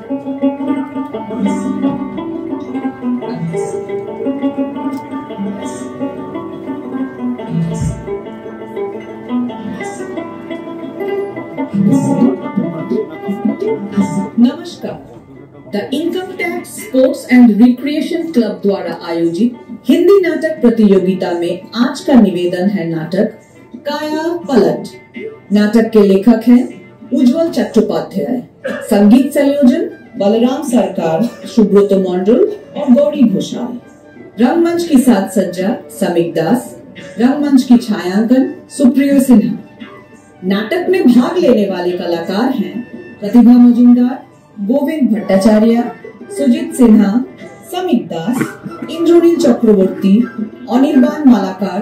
नमस्कार। The income tax sports and recreation club द्वारा आयोजित हिंदी नाटक प्रतियोगिता में आज का निवेदन है नाटक काया पलट। नाटक के लेखक हैं उज्ज्वल चट्टोपाध्याय, संगीत संयोजन बलराम सरकार, सुब्रत मंडल और गौरी घोषाल। रंगमंच की साज सज्जा समीक दास, रंगमंच की छायांकन सुप्रियो सिन्हा। नाटक में भाग लेने वाले कलाकार हैं प्रतिभा मजुमदार, गोविंद भट्टाचार्य, सुजीत सिन्हा, समीक दास, इंद्रनील चक्रवर्ती, अनिर्बान मालाकार,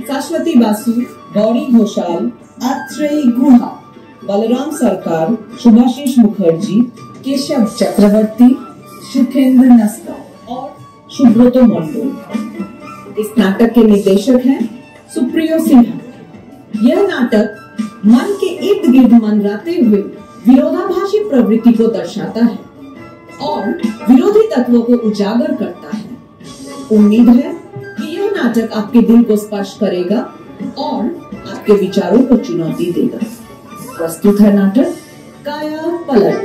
शाश्वती बासु, गौरी घोषाल, आत्रेय गुहा, बलराम सरकार, शुभाशीष मुखर्जी, केशव चक्रवर्ती, सुखेंद्र नस्ता और सुब्रत मंडल। इस नाटक के निर्देशक हैं सुप्रियो सिन्हा। यह नाटक मन के इर्द गिर्द मंडराते हुए विरोधाभासी प्रवृत्ति को दर्शाता है और विरोधी तत्वों को उजागर करता है। उम्मीद है कि यह नाटक आपके दिल को स्पर्श करेगा और आपके विचारों को चुनौती देगा। प्रस्तुत है नाटक काया पलट।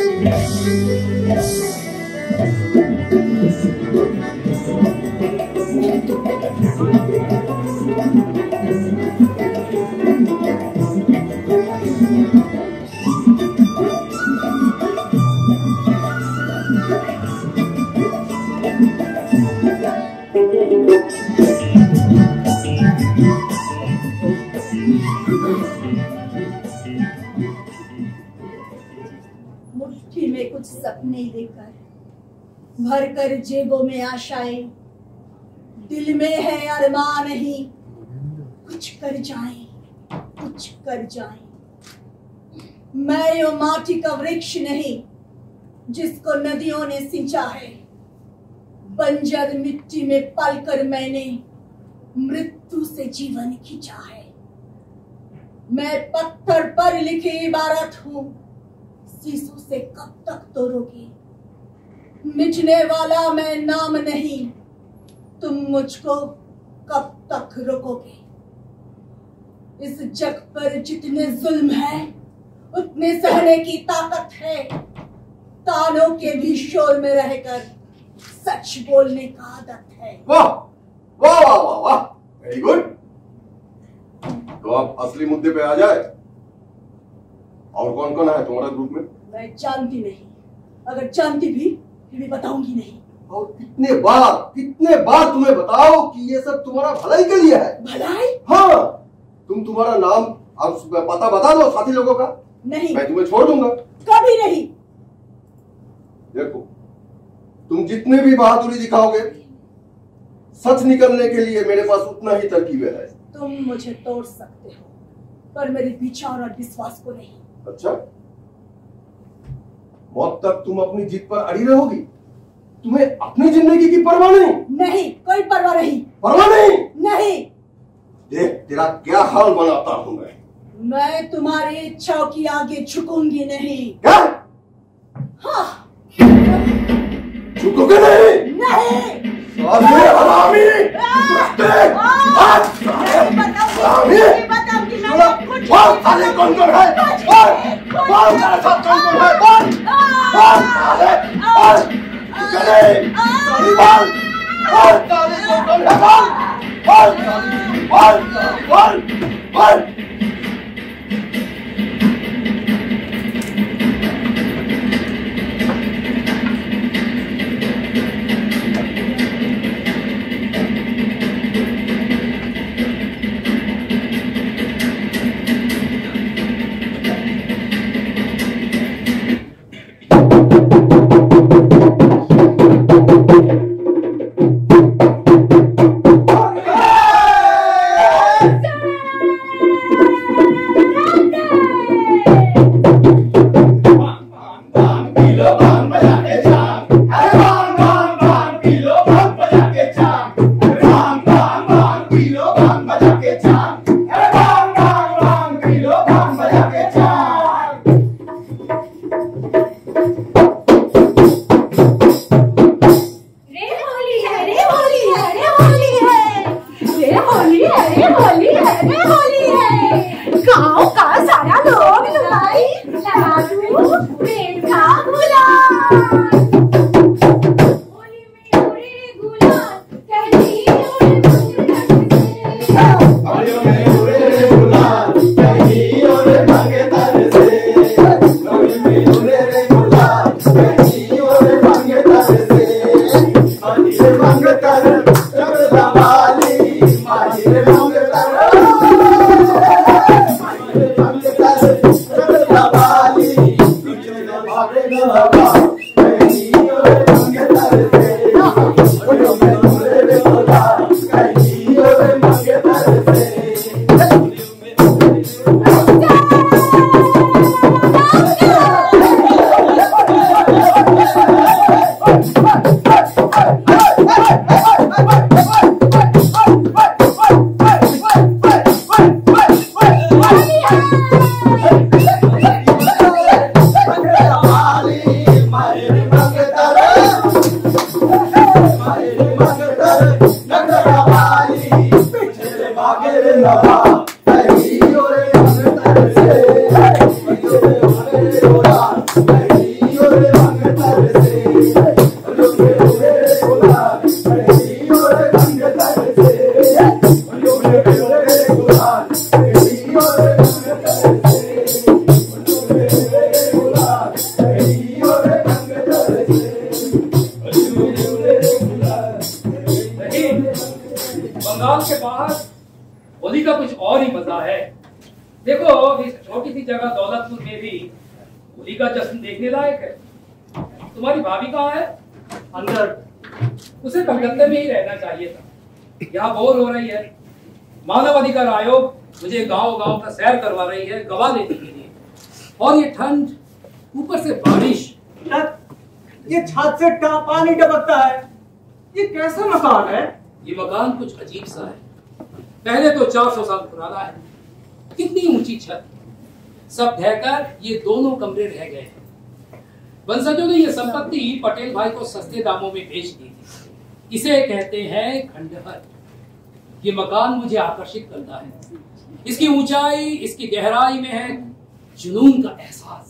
मुट्ठी में कुछ सपने लेकर भर कर जेबों में आशाएं, दिल में है अरमान नहीं, कुछ कर जाएं, कुछ कर जाएं। मैं यो माटी का वृक्ष नहीं जिसको नदियों ने सिंचा है, बंजर मिट्टी में पलकर मैंने मृत्यु से जीवन खींचा है। मैं पत्थर पर लिखी इबारत हूं, सीसू से कब तक तोड़ोगे। मिटने वाला मैं नाम नहीं, तुम मुझको कब तक रोकोगे। इस जग पर जितने जुल्म है उतने सहने की ताकत है। तानों के भी शोर में रहकर सच बोलने का आदत है। वाह वाह वाह वाह वाह, वेरी गुड। तो आप असली मुद्दे पे आ जाए। और कौन कौन है तुम्हारा ग्रुप में? मैं जानती नहीं, अगर जानती भी फिर भी बताऊंगी नहीं। और कितने बार तुम्हें बताओ कि ये सब तुम्हारा भलाई के लिए है। भलाई? हाँ, तुम्हारा नाम और पता बता दो साथी लोगों का। नहीं, मैं तुम्हें छोड़ दूंगा। कभी नहीं। देखो, तुम जितने भी बहादुरी दिखाओगे, सच निकलने के लिए मेरे पास उतना ही तरकीबें है। तुम मुझे तोड़ सकते हो पर मेरे विचार और विश्वास को नहीं। अच्छा, मौत तक तुम अपनी जिद पर अड़ी रहोगी? तुम्हें अपनी जिंदगी की परवाह नहीं? नहीं, कोई परवाह नहीं। परवाह नहीं? नहीं। देख तेरा क्या हाल बनाता हूं मैं तुम्हारी इच्छाओं की आगे झुकूंगी नहीं। क्या? हाँ। झुकोगे नहीं? नहीं। साले हरामी! साले कौन कौन है? कौन मेरे साथ कौन कौन है? कौन? साले! साले कौन है? बंगाल के बाहर होली का कुछ और ही मजा है। देखो इस छोटी सी जगह दौलतपुर में भी होली का जश्न देखने लायक है। तुम्हारी भाभी कहाँ है? अंदर। उसे कलकत्ते में ही रहना चाहिए था, यहाँ बोर हो रही है। मानव अधिकार आयोग मुझे गांव गांव का सैर करवा रही है गवाह लेने के लिए, और ये ठंड ऊपर से बारिश। ये छत से पानी टपकता है। ये कैसा मकान है? ये मकान कुछ अजीब सा है। पहले तो 400 साल पुराना है। कितनी ऊंची छत, सब ढहकर ये दोनों कमरे रह गए हैं। वंशजों ने ये संपत्ति पटेल भाई को सस्ते दामों में बेच दी थी। इसे कहते हैं खंडहर। ये मकान मुझे आकर्षित करता है। इसकी ऊंचाई, इसकी गहराई में है जुनून का एहसास।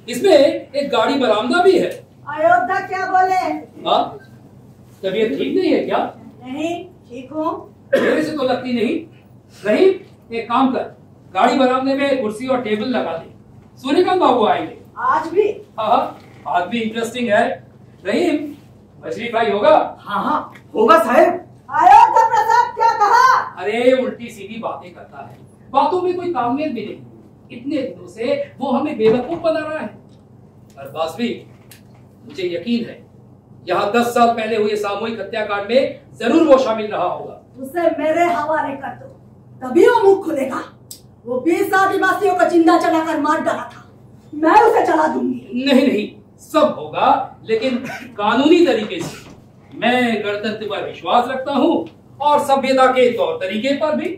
इसमें एक गाड़ी बरामदा भी है। अयोध्या क्या बोले? हाँ, तबीयत ठीक नहीं है क्या? नहीं, ठीक हूँ। मेरे से तो लगती नहीं। रहीम, एक काम कर, गाड़ी बरामदे में कुर्सी और टेबल लगा दे। सूर्यकांत बाबू आएंगे आज भी? हाँ, आज भी इंटरेस्टिंग है। रहीम, मछली फ्राई होगा? हाँ होगा साहब। अयोध्या प्रसाद क्या कहा? अरे उल्टी सीधी बातें करता है, बातों में कोई तालमेल भी नहीं। इतने दिनों से वो हमें बेवकूफ बना रहा है। और बासवी, मुझे यकीन है यहाँ 10 साल पहले हुए सामूहिक हत्याकांड में जरूर वो शामिल रहा होगा। उसे मेरे हवाले कर दो, तभी वो मुख खुलेगा। वो 20 आदिवासियों को जिंदा चलाकर मार डाला था, मैं उसे चला दूंगी। नहीं नहीं, सब होगा, लेकिन कानूनी तरीके से। मैं गणतंत्र पर विश्वास रखता हूँ और सभ्यता के तौर तरीके पर भी।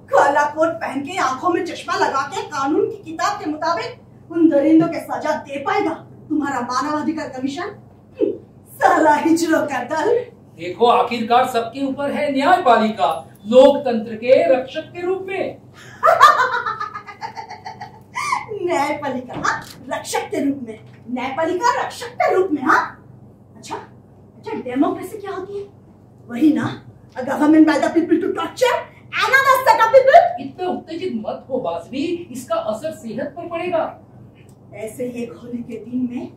काला कोट पहन के, आंखों में चश्मा लगा के, कानून की किताब के मुताबिक उन दरिंदों के सजा दे पाएगा तुम्हारा मानवाधिकार कमीशन? साला हिजड़ों का दल। देखो, आखिरकार सबके ऊपर है न्यायपालिका, लोकतंत्र के रक्षक के रूप में। न्यायपालिका रक्षक के रूप में? न्यायपालिका रक्षक के रूप में? हाँ, अच्छा, डेमोक्रेसी क्या होती है? वही ना, a government by the people to torture another set of people। इतना उत्तेजित मत हो बासवी, इसका असर सेहत पर पड़ेगा। ऐसे ही एक होली के दिन में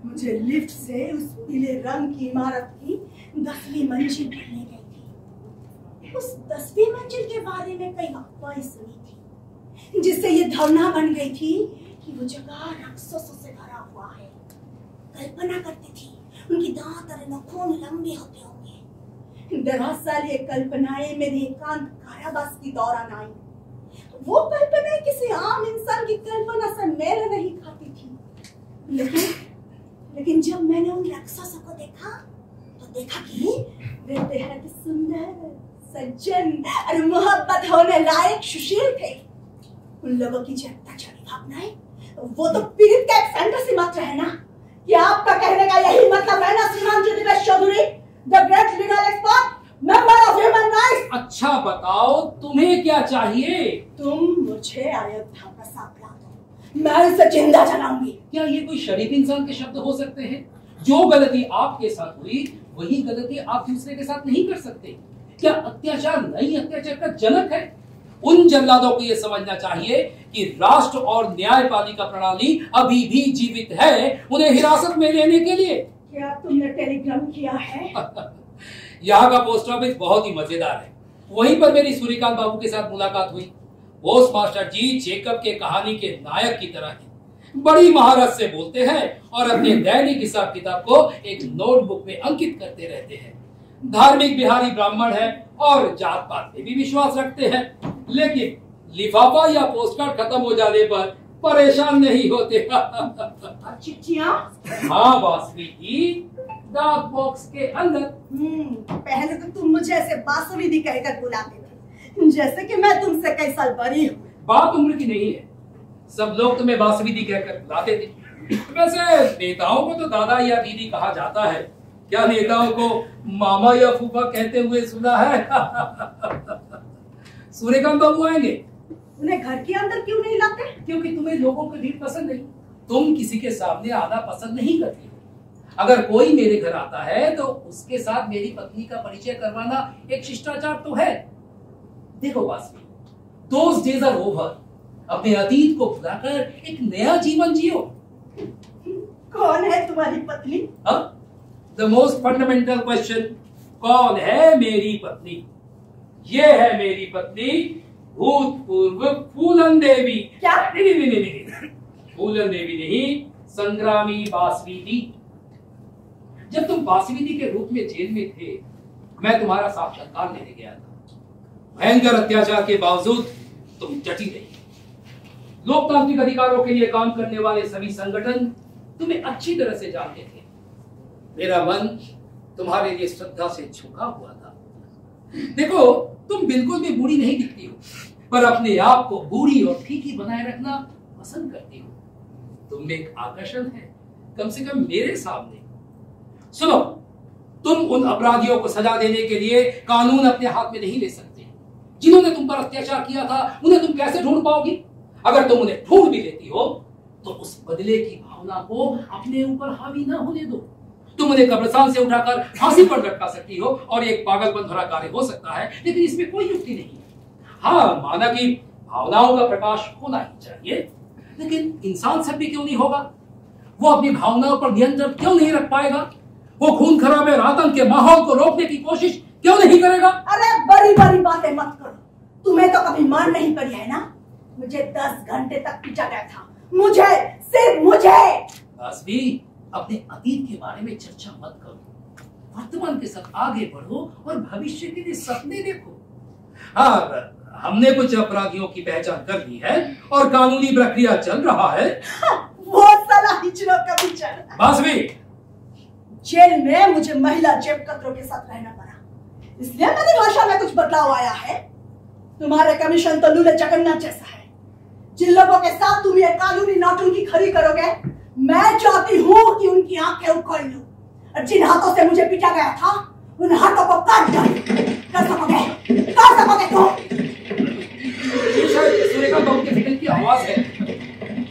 मुझे लिफ्ट से उस पीले रंग की इमारत की 10वीं मंजिल पर ले गई थी। उस 10वीं मंजिल के बारे में कई अफवाहें सुनी थी, जिससे ये धारणा बन गई थी कि वो जगह राक्षसों से भरा हुआ है। कल्पना करती थी उनकी दांत और नाखून लंबे होते होंगे। दरअसल ये कल्पनाएं मेरी एकांत कारावास की दौरान आई। वो कल्पनाएं किसी आम इंसान की कल्पना से मेल नहीं खाती थी। लेकिन जब मैंने उन राक्षसों को देखा तो देखा कि वे बेहद सुंदर, सज्जन और मोहब्बत होने लायक सुशील थे। उन लोगों की जो अत्याचारी भावनाएं, वो तो पीड़ित का एक फैंटेसी मात्र है ना। क्या आपका कहने का यही मतलब है ना श्रीमान Jyotibesh Chaudhary, the great legal expert, member of human rights? अच्छा बताओ, तुम्हें क्या चाहिए? तुम मुझे अयोध्या प्रसाद ला दो, मैं उसे जिंदा जलाऊंगी। क्या ये कोई शरीफ इंसान के शब्द हो सकते हैं? जो गलती आपके साथ हुई वही गलती आप दूसरे के साथ नहीं कर सकते। क्या अत्याचार नई अत्याचार का जनक है? उन जल्लादों को यह समझना चाहिए कि राष्ट्र और न्यायपालिका प्रणाली अभी भी जीवित है उन्हें हिरासत में लेने के लिए। क्या तुमने टेलीग्राम किया है? यहाँ का पोस्ट ऑफिस बहुत ही मजेदार है। वहीं पर मेरी सूर्यकांत बाबू के साथ मुलाकात हुई। पोस्ट मास्टर जी जेकब के कहानी के नायक की तरह हैं, बड़ी महारत से बोलते हैं और अपने दैनिक हिसाब किताब को एक नोटबुक में अंकित करते रहते हैं। धार्मिक बिहारी ब्राह्मण है और जात पात में भी विश्वास रखते हैं, लेकिन लिफाफा या पोस्टकार्ड खत्म हो जाने पर परेशान नहीं होते। चिट्ठियाँ? हाँ वासवी जी, डाक बॉक्स के अंदर। पहले तो तुम मुझे ऐसे बासुविदी कहकर बुलाते थे, जैसे कि मैं तुमसे कई साल बड़ी हूँ। बात उम्र की नहीं है, सब लोग तुम्हें बासुविदी कहकर बुलाते थे। वैसे नेताओं को तो दादा या दीदी कहा जाता है, क्या नेताओं को मामा या फूफा कहते हुए सुना है? सूर्यकांत बाबू आएंगे। उन्हें घर के अंदर क्यों नहीं लाते? क्योंकि तुम्हें लोगों की भीड़ पसंद नहीं, तुम किसी के सामने आना पसंद नहीं करती। अगर कोई मेरे घर आता है तो उसके साथ मेरी पत्नी का परिचय करवाना एक शिष्टाचार तो है। देखो Vasavi, those days are over. अपने अतीत को भुलाकर एक नया जीवन जियो। कौन है तुम्हारी पत्नी? द मोस्ट फंडामेंटल क्वेश्चन, कौन है मेरी पत्नी? ये है मेरी पत्नी, भूतपूर्व फूलन देवी। क्या? नहीं, फूलन देवी नहीं, संग्रामी बासवीदी। जब तुम बासवीदी के रूप में जेल में थे, मैं तुम्हारा साक्षात्कार लेने गया था। भयंकर अत्याचार के बावजूद तुम डटी रही। लोकतांत्रिक अधिकारों के लिए काम करने वाले सभी संगठन तुम्हें अच्छी तरह से जानते थे। मेरा मन तुम्हारे लिए श्रद्धा से झुका हुआ था। देखो, तुम बिल्कुल भी बूढ़ी नहीं दिखती हो, पर अपने आप को बूढ़ी और फीकी बनाए रखना पसंद करती हो। तुम एक आकर्षण है, कम से कम मेरे सामने। सुनो, तुम उन अपराधियों को सजा देने के लिए कानून अपने हाथ में नहीं ले सकते। जिन्होंने तुम पर अत्याचार किया था, उन्हें तुम कैसे ढूंढ पाओगी? अगर तुम उन्हें ढूंढ भी लेती हो तो उस बदले की भावना को अपने ऊपर हावी ना होने दो। तुम उन्हें कब्रिस्तान से उठाकर फांसी पर लटका सकती हो और एक पागलपन भरा कार्य हो सकता है, लेकिन इसमें कोई युक्ति नहीं है। हाँ, माना कि भावनाओं का प्रकाश होना ही चाहिए, लेकिन इंसान सब भी क्यों नहीं होगा? वो अपनी भावनाओं पर नियंत्रण क्यों नहीं रख पाएगा? वो खून खराबे और आतंक के माहौल को रोकने की कोशिश क्यों नहीं करेगा? अरे बड़ी बड़ी बातें मत करो। तुम्हें तो कभी मान नहीं पड़ी है ना? मुझे 10 घंटे तक पीछा गया था। मुझे, सिर्फ मुझे। बस भी अपने अतीत के बारे में चर्चा मत करो। वर्तमान के साथ आगे बढ़ो और भविष्य के लिए सपने देखो। हाँ, हमने कुछ अपराधियों की पहचान कर ली है और कानूनी प्रक्रिया चल रहा है। वो साला हिजड़ों का विचार। बस भी जेल में मुझे महिला जेब कतरों के साथ रहना पड़ा, इसलिए मेरी भाषा में कुछ बदलाव आया है। तुम्हारे कमीशन तो लूले जगन्नाथ जैसा है। जिन लोगों के साथ तुम ये कानूनी नौटंकी खड़ी करोगे, मैं चाहती हूँ कि उनकी आंखें उखड़ लूं, और जिन हाथों से मुझे पीटा गया था, उन हाथों को काट डालूं। कर सकोगे तुम? ये शायद सूर्यकांत बाबू के फिल्म की आवाज है।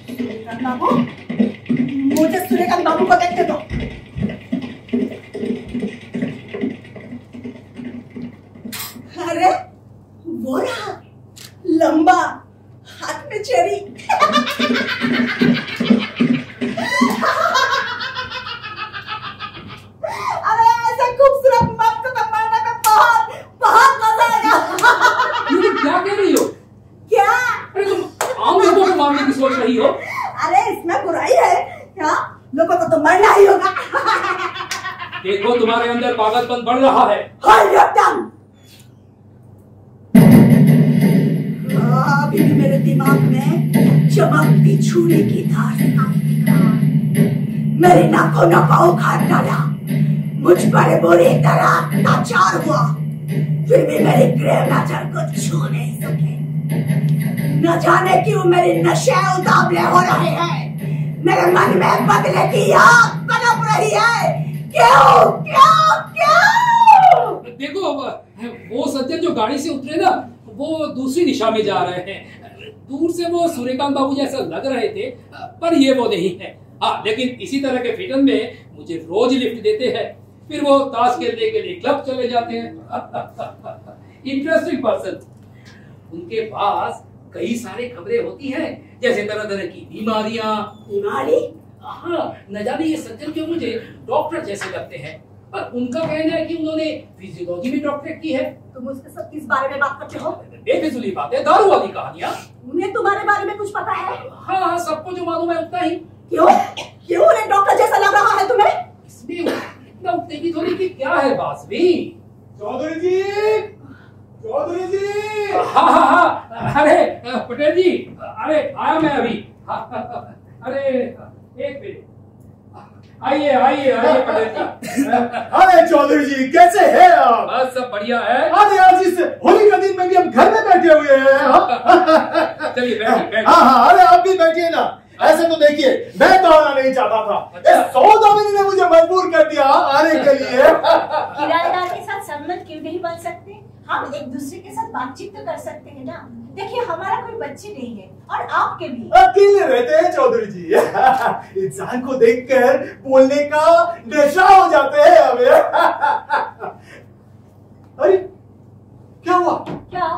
सूर्यकांत बाबू? मुझे सूर्यकांत बाबू को देखते दो। अरे वो रहा, लंबा, हाथ में चेरी। अरे ऐसे खूबसूरत मर्द को मारने में बहुत मजा आएगा। ये क्या कह रही हो? क्या? अरे तुम आम लोगों को मारने की सोच रही हो? अरे इसमें बुराई है क्या? लोगों को तो मरना ही होगा। देखो, तुम्हारे अंदर पागलपन बढ़ रहा है। Hold your tongue! अभी भी मेरे दिमाग में चमकती छुरी की धार से काम दिख रहा है। मेरी नाखूनों को उखाड़ डाला, मुझ पर बुरी तरह अत्याचार हुआ, फिर भी मेरी प्रेम नजर को छू नहीं सके। न जाने क्यों मेरी नशे उतावले हो रहे हैं। मेरे मन में बदले की आग पनप रही है। क्यों क्यों क्यों? देखो, वो सज्जन जो गाड़ी से उतरे ना, वो दूसरी दिशा में जा रहे हैं। दूर से वो सूर्यकांत बाबू जैसा लग रहे थे, पर ये वो नहीं है। हाँ, लेकिन इसी तरह के फिटन में मुझे रोज लिफ्ट देते हैं, फिर वो ताश खेलने के लिए क्लब चले जाते हैं। Interesting person. उनके पास कई सारे खबरें होती हैं, जैसे तरह तरह की बीमारियां। बीमारी? हाँ, न जाने ये सज्जन क्यों मुझे डॉक्टर जैसे लगते हैं, पर उनका कहना है कि उन्होंने फिजियोलॉजी में डॉक्टरेट की है। तुम उसके सब किस बारे में बात करते हो? बेफिजूली बातें, दारू वाली कहानियां। उन्हें तुम्हारे बारे में कुछ पता है? हाँ, सबको जो मालूम है उतना ही। क्यों क्यों उन्हें डॉक्टर जैसा लग रहा है तुम्हें? इसमें इतना उत्तेजित होने की क्या है बासवी? चौधरी जी, चौधरी जी। हाँ, अरे पटेल जी, अरे आया मैं अभी। अरे एक मिनट, आइए आइए आइए पटेल जी। अरे चौधरी जी, कैसे हैं आप? बस सब बढ़िया है। अरे आज इस होली का दिन में भी हम घर में बैठे हुए हैं। चलिए बैठिए। हाँ, अरे आप भी बैठिए ना। ऐसे तो देखिए, मैं तो आना नहीं चाहता था। अच्छा। सौदामिनी ने मुझे मजबूर कर दिया आने के लिए। किराएदार के साथ संबंध क्यों नहीं बन सकते? हम एक दूसरे के साथ बातचीत तो कर सकते हैं ना। देखिए, हमारा कोई बच्चे नहीं है और आपके भी। अकेले रहते हैं चौधरी जी। इंसान को देखकर बोलने का नशा हो जाते हैं हमें। अरे क्या हुआ? क्या?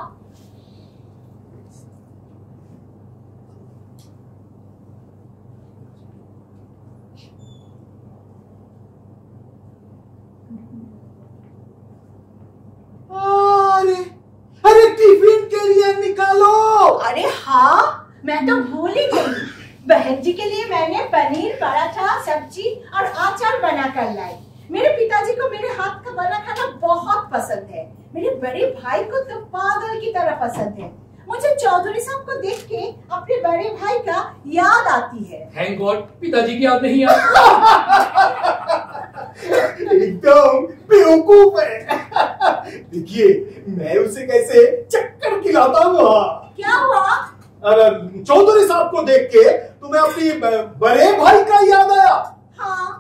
अरे अरे टिफिन के लिए निकालो। अरे हाँ, मैं तो भूल ही गई। बहन जी के लिए मैंने पनीर, पराठा, सब्जी और अचार बना कर लाई। मेरे पिताजी को मेरे हाथ का बना खाना बहुत पसंद है। मेरे बड़े भाई को तो पागल की तरह पसंद है। मुझे चौधरी साहब को देख के अपने बड़े भाई का याद आती है। थैंक गॉड, पिताजी की याद नहीं आती। एकदम बेवकूफ है। देखिए, मैं उसे कैसे चक्कर खिलाता हूँ। क्या हुआ? चौधरी साहब को देख के तुम्हें अपनी बड़े भाई का याद आया? हाँ।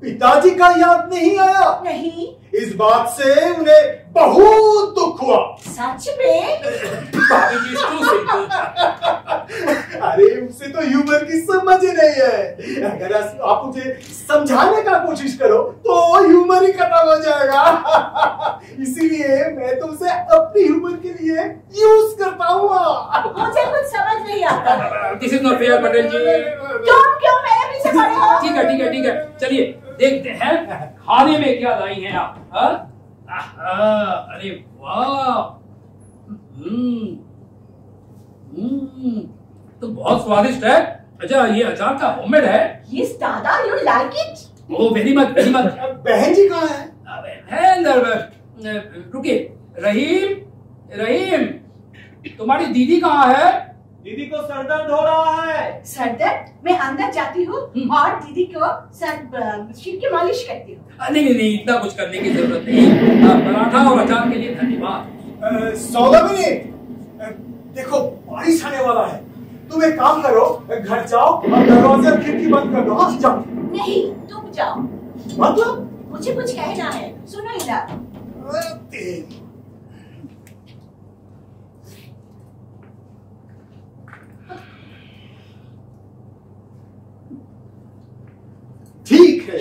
पिताजी का याद नहीं आया? नहीं। इस बात से उन्हें बहुत दुख हुआ। सच में? भाभी जी क्यों सिंपल? अरे उसे तो ह्यूमर की समझ ही नहीं है। अगर आप मुझे समझाने का कोशिश करो तो ह्यूमर ही खत्म हो जाएगा। इसीलिए मैं तो उसे अपनी ह्यूमर के लिए यूज करता हूँ। मुझे कुछ समझ नहीं आता। This is not fair Patel ji. क्यों मेरे पीछे पड़े हो? ठीक है, चलिए देखते हैं खाने में क्या लाई हैं आप। अरे वाह, तो बहुत स्वादिष्ट है। अच्छा, ये अचार का होममेड है? Yes, दादा, you like it? Oh very much very much. बहन जी कहाँ है? रुकिए, रहीम, तुम्हारी दीदी कहाँ है? दीदी को सर दर्द हो रहा है। सर दर्द? मैं अंदर जाती हूँ और दीदी को सिर की मालिश करती हूँ। नहीं, इतना कुछ करने की जरूरत नहीं। पराठा और अचार के लिए धन्यवाद। सौदामिनी, देखो बारिश आने वाला है। तुम एक काम करो, घर जाओ और दरवाजे और खिड़की बंद कर दो। हाँ, जाओ। नहीं, तुम जाओ। मतलब? मुझे कुछ कहना है, सुनो इधर। ठीक है।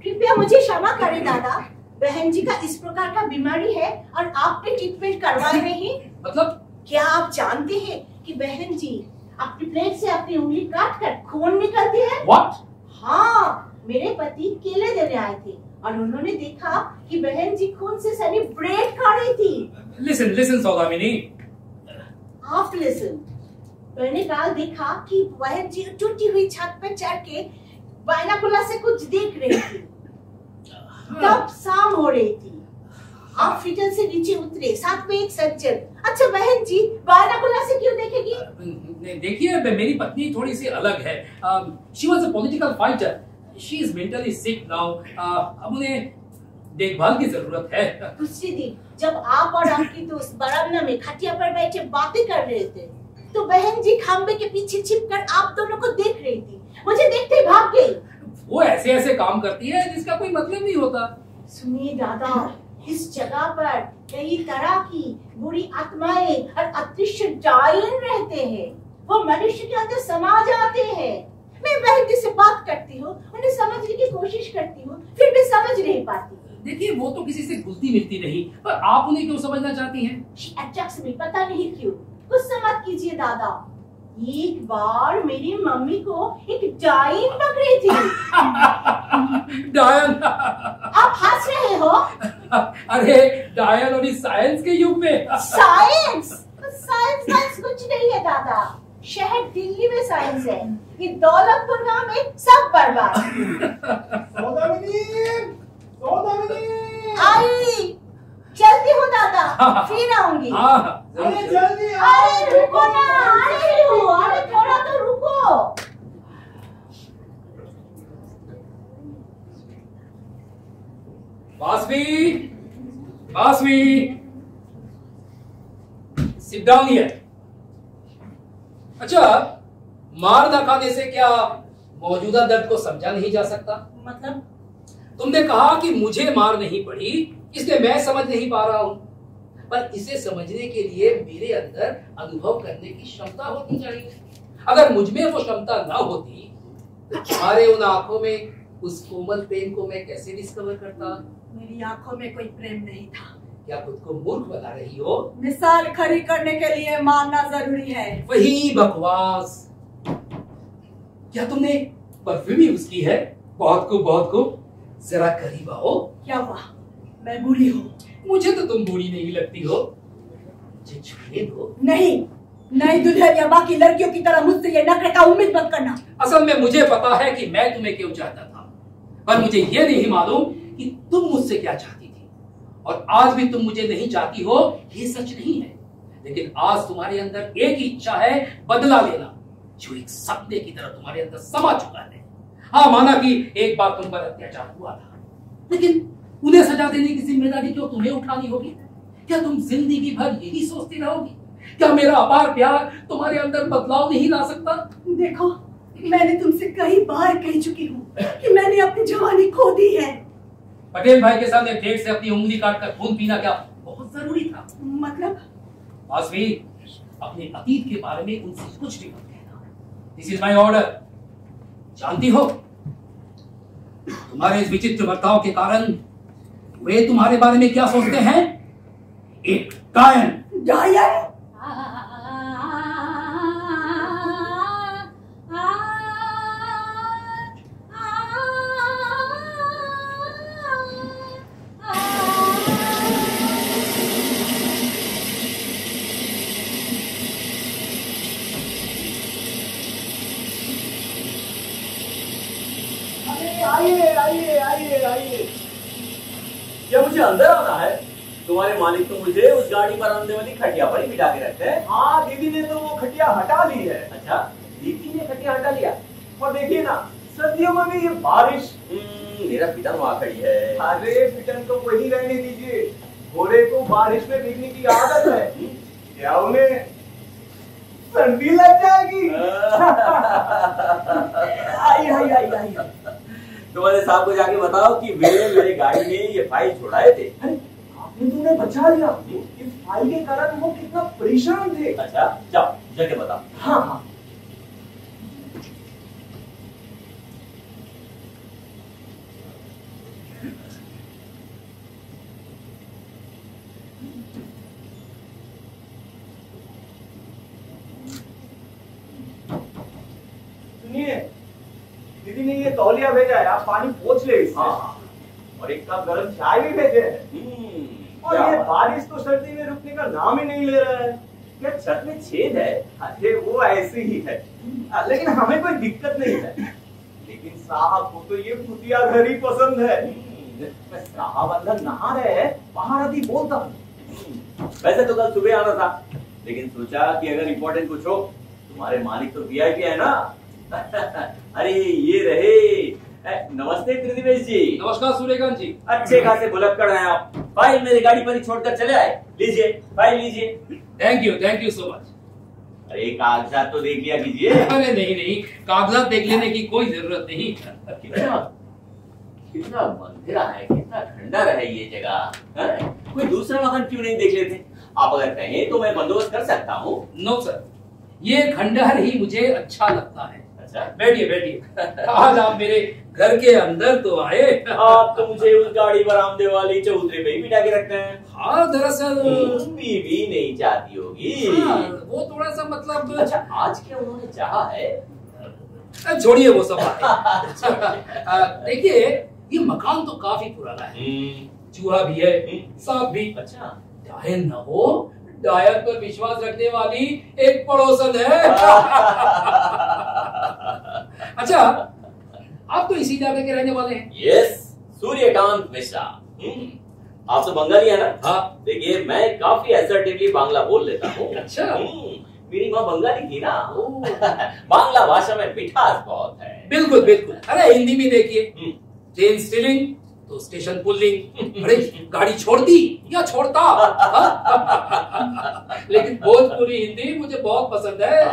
कृपया मुझे क्षमा करें दादा। बहन जी का इस प्रकार का बीमारी है और आपने ट्रीटमेंट करवाए नहीं। मतलब? क्या आप जानते हैं कि बहन जी अपनी प्लेट से अपनी उंगली काट कर खून निकलती है? What? हाँ, मेरे पति केले देने आए थे और उन्होंने देखा कि बहन जी खून से सनी ब्रेड खा रही थी। लिसन सौदामिनी। आप लिसन। मैंने कल देखा कि बहन जी टूटी हुई छत पर चढ़ के बायनाकुलर से कुछ देख रही थी। तब शाम हो रही थी। आप फिटल से नीचे उतरे, साथ में एक सज्जन। अच्छा, बहन जी बायनाकुलर से क्यों देखेगी? देखिए, मेरी पत्नी थोड़ी सी अलग है। She was a political fighter. She is mentally sick now. अब उन्हें देखभाल की जरूरत है। दूसरे दिन जब आप और आपकी दोस्त बरामदा में खटिया पर बैठे बातें कर रहे थे, तो बहन जी खंबे के पीछे छिपकर आप दोनों को देख रही थी। मुझे देखते ही भाग गई। वो ऐसे काम करती है जिसका कोई मतलब नहीं होता। सुनिए दादा, इस जगह पर कई तरह की बुरी आत्माएं और अदृश्य डायन रहते हैं। वो मनुष्य के अंदर समा जाते हैं। मैं बहन जी से बात करती हूँ, उन्हें समझने की कोशिश करती हूँ, फिर भी समझ नहीं पाती। देखिए वो तो किसी से घुलती मिलती नहीं, पर आप उन्हें क्यों समझना चाहती हैं? She attracts me, पता नहीं क्यों। गुस्सा मत कीजिए दादा। एक बार मेरी मम्मी को एक डायन पकड़ी थी। डायन? आप हंस रहे हो? अरे डायन और इस साइंस के युग में। साइंस साइंस कुछ नहीं है दादा। शहर दिल्ली में साइंस है, ये दौलतपुर गांव में सब बर्बाद। आई चलती हूँ दादा, फिर आऊंगी। अरे जल्दी अरे रुको ना, अरे थोड़ा तो रुको। Vasavi, Vasavi, sit down here. अच्छा, मार ना खाने से क्या मौजूदा दर्द को समझा नहीं जा सकता? मतलब? तुमने कहा कि मुझे मार नहीं पड़ी, इसलिए मैं समझ नहीं पा रहा हूं, पर इसे समझने के लिए मेरे अंदर अनुभव करने की क्षमता होनी चाहिए। अगर मुझ में वो क्षमता ना होती तो तुम्हारे उन आंखों में उस कोमल प्रेम को मैं कैसे डिस्कवर करता? मेरी आंखों में कोई प्रेम नहीं था। क्या खुद को मूर्ख बना रही हो? मिसाल खड़ी करने के लिए मानना जरूरी है। वही बकवास। क्या तुमने परफ्यूम यूज की है? बहुत खूब। जरा करीब आओ। क्या हुआ? मैं बूढ़ी हूँ? मुझे तो तुम बूढ़ी नहीं लगती हो। मुझे छूने दो। नहीं, नई दुल्हन या बाकी लड़कियों की तरह मुझसे ये नखरे का उम्मीद मत करना। असल में मुझे पता है कि मैं तुम्हें क्यों चाहता था, पर मुझे ये नहीं मालूम कि तुम मुझसे क्या चाहती थी। और आज भी तुम मुझे नहीं चाहती हो, ये सच नहीं है, लेकिन आज तुम्हारे अंदर एक ही इच्छा है, बदला लेना, जो एक सपने की तरह तुम्हारे अंदर समा चुका है। हाँ, माना कि एक बार तुम पर अत्याचार हुआ था, लेकिन उन्हें सजा देने की जिम्मेदारी क्यों तुम्हें उठानी होगी? क्या तुम जिंदगी भर यही सोचती रहोगी? क्या मेरा अपार प्यार तुम्हारे अंदर बदलाव नहीं ला सकता? देखो, मैंने तुमसे कई बार कह चुकी हूँ कि मैंने अपनी जवानी खो दी है। पटेल भाई के सामने पेट से अपनी उंगली काटकर खून पीना क्या बहुत जरूरी था? मतलब? वासवी, अपने अतीत के बारे में उनसे कुछ भी मत कहना। This is my order. जानती हो, तुम्हारे इस विचित्र बर्ताव के कारण वे तुम्हारे बारे में क्या सोचते हैं? एक डायन। डायन? आइए। क्या मुझे अंदर आना है? तुम्हारे मालिक तो मुझे उस गाड़ी पर आने वाली खटिया पर ही बिठा के रखते हैं। हाँ, दीदी ने तो वो खटिया हटा ली है। अच्छा, दीदी ने खटिया हटा लिया। और देखिए ना, सर्दियों में भी ये बारिश। मेरा पिटन वहाँ खड़ी है। अरे पिटन तो वही रहने दीजिए, घोड़े को बारिश में भीगने की आदत है। क्या उन्हें सर्दी लग जाएगी? आई। तुम्हारे साहब को जाके बताओ कि वे मेरे गाड़ी में ये फाइल छुड़ाए थे। आपने तो उन्हें बचा लिया। इस फाइल के कारण वो कितना परेशान थे। अच्छा, जाओ जाके बताओ। हाँ। सुनिए, दीदी ने ये तौलिया भेजा है, आप पानी पोंछ ले इससे। हाँ। और एक कप गर्म चाय भी भेजे हैं। और ये बारिश तो सर्दी में रुकने का नाम ही नहीं ले रहा है। क्या छत में छेद है? अरे वो ऐसे ही है, लेकिन हमें कोई दिक्कत नहीं है। लेकिन साहब को तो ये कुतिया घर ही पसंद है। साहब अंदर नहा रहे हैं, बाहर अभी बोलता हूँ। वैसे तो कल सुबह आना था, लेकिन सोचा कि अगर इम्पोर्टेंट कुछ हो, तुम्हारे मालिक तो वीआईपी है ना। अरे ये रहे। नमस्ते त्रिदिवेश जी। नमस्कार सूर्यकांत जी। अच्छे खासे भुलक्कड़ हैं आप। फाइल मेरी गाड़ी पर ही छोड़कर चले आए। लीजिए फाइल लीजिए। Thank you so much. अरे कागजात तो देख लिया कीजिए। अरे नहीं, कागजात देख लेने की कोई जरूरत नहीं। कितना मंदिरा है, कितना ठंडा है ये जगह। कोई दूसरा वाहन क्यों नहीं देख लेते? आप अगर कहें तो मैं बंदोबस्त कर सकता हूँ। नो सर, ये खंडहर ही मुझे अच्छा लगता है। अच्छा, बैठिए बैठिए। आज आप मेरे घर के अंदर तो आए। आप तो मुझे उस गाड़ी बरामदे वाली चौधरी पे ही बिठा के रखते हैं। हाँ दरअसल बीवी नहीं चाहती होगी। हाँ, वो थोड़ा सा मतलब। अच्छा, आज क्या उन्होंने चाहा है? छोड़िए वो सब बातें। देखिए ये मकान तो काफी पुराना है, चूहा भी है, सांप भी। अच्छा, डायन न हो, डायन पर विश्वास रखने वाली एक पड़ोसन है। अच्छा, आप तो इसी इलाके के रहने वाले हैं? यस, सूर्यकांत मिश्रा। आप तो बंगाली है ना? हाँ। देखिए मैं काफी असर्टिवली बांग्ला बोल लेता हूँ। अच्छा। मेरी माँ बंगाली थी ना। बांग्ला भाषा में मिठास बहुत है। बिल्कुल बिल्कुल। अरे हिंदी में देखिए, ट्रेन स्टीलिंग तो स्टेशन पुलिंग। अरे गाड़ी छोड़ती या छोड़ता। लेकिन भोजपुरी हिंदी मुझे बहुत पसंद है।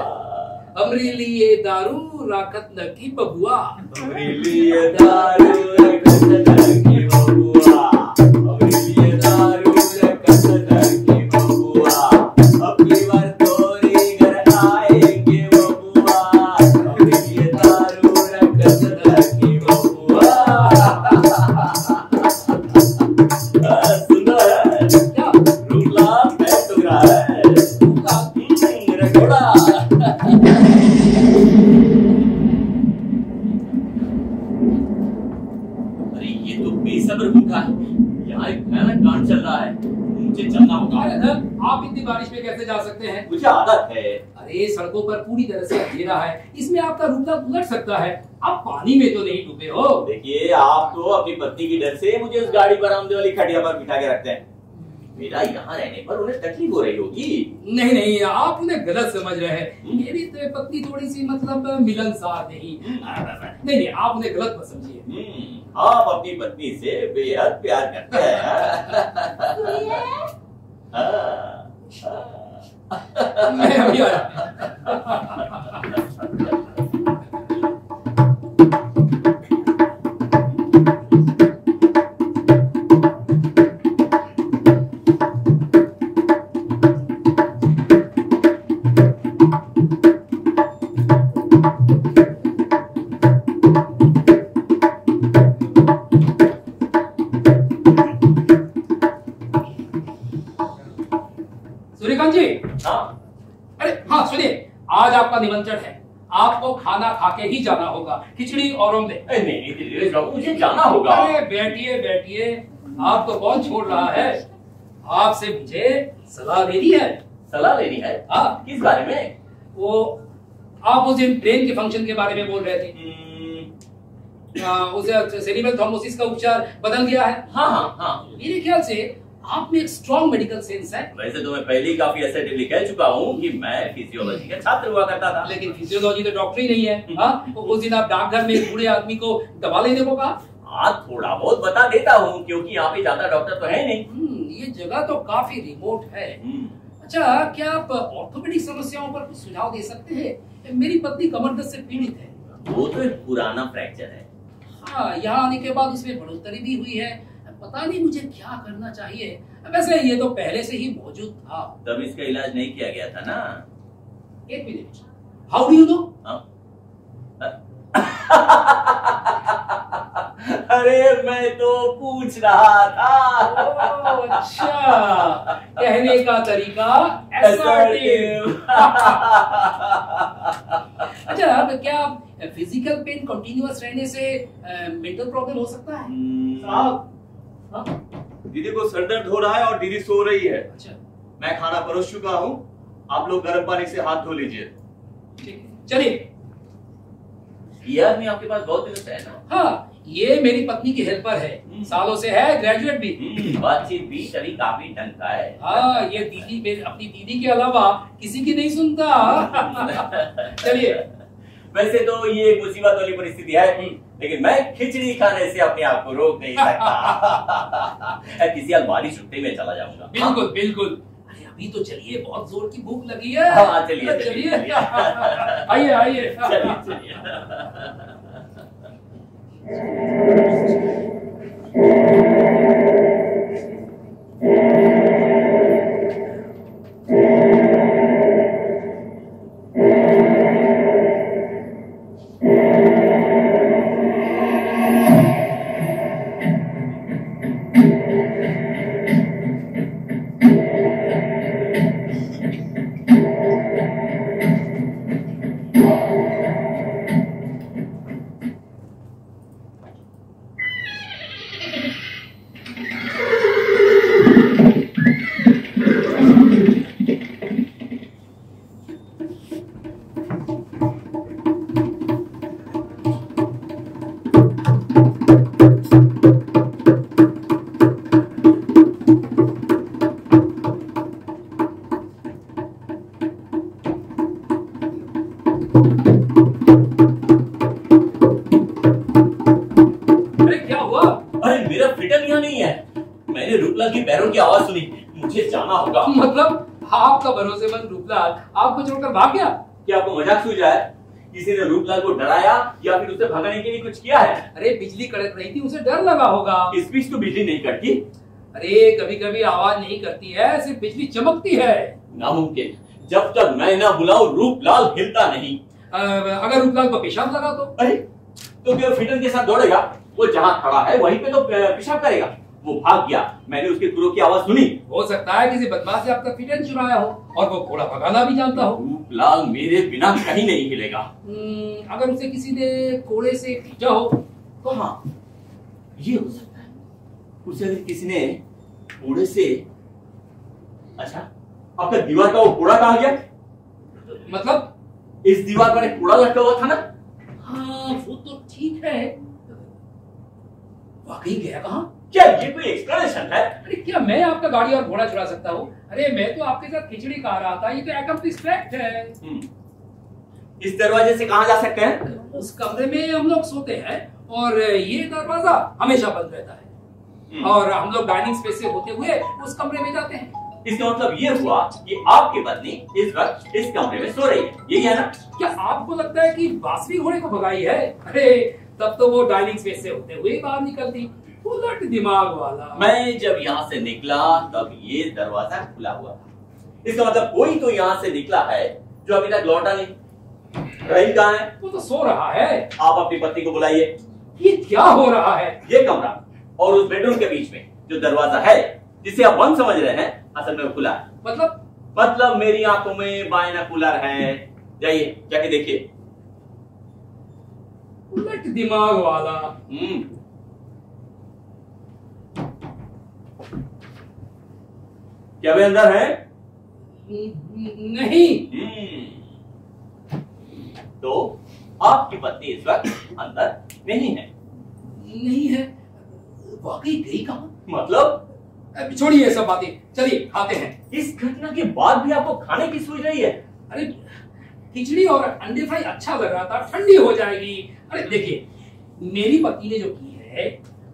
अमरीली ये दारू राखत न की बबुआ। अमरीली ये दारू राखत न की बबुआ। अमरीली ये दारू राखत न की बबुआ। अब की बार तोरी घर आएंगे बबुआ। अमरीली ये दारू राखत न की बबुआ। सुंदर है क्या? रुकला मैं तो रहा है। मेरा घोड़ा। अरे ये तो बेसब्र भूखा है। यहाँ एक भयानक कांड चल रहा है, मुझे चलना होगा। अरे सर, आप इतनी बारिश में कैसे जा सकते हैं? मुझे आदत है। अरे सड़कों पर पूरी तरह से अंधेरा है, इसमें आपका रुकना उलट सकता है। आप पानी में तो नहीं डूबे हो? देखिए आप तो अपनी पत्नी की डर से मुझे उस गाड़ी बरामदे वाली खटिया पर बिठा के रखते हैं। मेरा यहाँ रहने पर उन्हें तकलीफ हो रही होगी। नहीं नहीं, आप उन्हें गलत समझ रहे हैं। मेरी तो पत्नी थोड़ी सी मतलब मिलनसार नहीं। नहीं नहीं, आप उन्हें गलत मत समझिए। आप अपनी पत्नी से बेहद प्यार करते हैं। मैं अभी आया। सूर्यकांत जी। हाँ। अरे हाँ सुनिए, आज आपका निमंत्रण है। आपको खाना खा के ही जाना होगा, खिचड़ी और ऑमलेट। नहीं, मुझे जाना होगा। अरे बैठिए बैठिए, आपको कौन छोड़ रहा है? आपसे मुझे सलाह लेनी है। सलाह लेनी है? हाँ। किस बारे में? वो आप उस दिन ब्रेन के फंक्शन के बारे में बोल रहे थे। उसे सेरिब्रल थ्रोम्बोसिस का उपचार बदल गया है। हाँ हाँ हाँ। मेरे ख्याल से आप में एक स्ट्रॉन्ग मेडिकल सेंस है। वैसे तो मैं पहले ही काफी असर्टिवली कह चुका हूँ कि मैं फिजियोलॉजी का छात्र हुआ करता था। लेकिन फिजियोलॉजी तो डॉक्टरी नहीं है। हाँ, उस दिन आप डाकघर में एक बूढ़े आदमी को दवा लेने को कहा। हाँ, थोड़ा बहुत बता देता हूँ क्योंकि यहाँ पे ज्यादा डॉक्टर तो है नहीं। ये जगह तो काफी रिमोट है। अच्छा, क्या आप ऑर्थोपेडिक समस्याओं पर कुछ सुझाव दे सकते हैं? मेरी पत्नी कमर दर्द से पीड़ित है। वो तो एक पुराना फ्रैक्चर है। हाँ, यहाँ आने के बाद उसमें बढ़ोतरी भी हुई है। पता नहीं मुझे क्या करना चाहिए। वैसे ये तो पहले से ही मौजूद था। तब इसका इलाज नहीं किया गया था ना? एक minute, how do you know? अरे मैं तो पूछ रहा था। अच्छा, कहने का तरीका assertive। अच्छा, अब क्या फिजिकल पेन कंटिन्यूअस रहने से मेंटल प्रॉब्लम हो सकता है? साहब, दीदी को सर दर्द हो रहा है और दीदी सो रही है। अच्छा, मैं खाना परोस चुका हूँ, आप लोग गर्म पानी से हाथ धो लीजिए। ठीक है, चलिए। ये आदमी आपके पास बहुत दिनों से है ना? हाँ, ये मेरी पत्नी की हेल्पर है, सालों से है, ग्रेजुएट भी। बातचीत भी तभी काफी ढंग का है। हाँ, ये दीदी अपनी दीदी के अलावा किसी की नहीं सुनता। चलिए। वैसे तो ये एक मुसीबत वाली परिस्थिति है, लेकिन मैं खिचड़ी खाने से अपने आप को रोक नहीं सकता। किसी अलमारी छुट्टी में चला जाऊंगा। बिल्कुल बिल्कुल। अरे अभी तो चलिए, बहुत जोर की भूख लगी है। हाँ, चलिए चलिए। आइए आइए। चलिए। भरोसेमंद रूपलाल आपको छोड़कर भाग गया? क्या आपको मजाक सूझा है? किसी ने रूपलाल को डराया या फिर उसे भगाने के लिए कुछ किया है? अरे बिजली कड़क रही थी, उसे डर लगा होगा। इस बीच तो बिजली नहीं कड़की। अरे कभी कभी आवाज नहीं करती है, सिर्फ बिजली चमकती है। नामुमकिन, जब तक मैं ना बुलाऊं रूपलाल हिलता नहीं। अगर रूपलाल को पेशाब लगा तो? अरे तो क्या फिटन के साथ दौड़ेगा? वो जहां खड़ा है वहीं पे तो पेशाब करेगा। वो भाग गया, मैंने उसके क्रोध की आवाज सुनी। हो सकता है किसी बदमाश ने आपका फिटन चुराया हो और वो घोड़ा भगाना भी जानता हो। रूपलाल मेरे बिना कहीं नहीं हिलेगा। अगर उसे किसी ने कोड़े से खींचा हो तो? हाँ, ये हो सकता है। उसे अगर किसी ने कोड़े से, अच्छा आपका दीवार का वो कोड़ा कहाँ गया? मतलब इस दीवार पर एक कोड़ा लटका हुआ था ना? हाँ वो तो ठीक है, वाकई गया कहाँ? क्या ये कोई एक्सप्लेनेशन है? अरे क्या मैं आपका गाड़ी और घोड़ा चुरा सकता हूँ? अरे मैं तो आपके साथ खिचड़ी खा रहा था, ये तो अकम्प्लिश फैक्ट है। इस दरवाजे से कहाँ जा सकते हैं? उस कमरे में हम लोग सोते हैं और ये दरवाजा हमेशा बंद रहता है और हम लोग डाइनिंग स्पेस से होते हुए उस कमरे में जाते हैं। इसका मतलब ये हुआ कि आपकी पत्नी इस वक्त इस कमरे में सो रही है, यही है ना? क्या आपको लगता है कि बासवी घोड़े को भगाई है? अरे तब तो वो डाइनिंग स्पेस से होते हुए बाहर निकलती, उलट दिमाग वाला। मैं जब यहाँ से निकला तब ये दरवाजा खुला हुआ था। इसका मतलब कोई तो यहाँ से निकला है जो अभी तक लौटा नहीं। रही कहाँ है? वो तो सो रहा है। आप अपनी पत्नी को बुलाइए। ये क्या हो रहा है? ये कमरा और उस बेडरूम के बीच में जो दरवाजा है जिसे आप बंद समझ रहे हैं, असल में वो खुला है। मतलब मेरी आंखों में बाइनोकुलर है। जाइए जाके देखिए। उलट दिमाग वाला। क्या वे अंदर है? नहीं। तो आपकी पत्नी इस वक्त अंदर नहीं है? नहीं है। वाकई गई कहाँ? मतलब छोड़िए ये सब बातें, चलिए खाते हैं। इस घटना के बाद भी आपको खाने की सूझ रही है? अरे खिचड़ी और अंडे फ्राई अच्छा लग रहा था, ठंडी हो जाएगी। अरे देखिए, मेरी पत्नी ने जो की है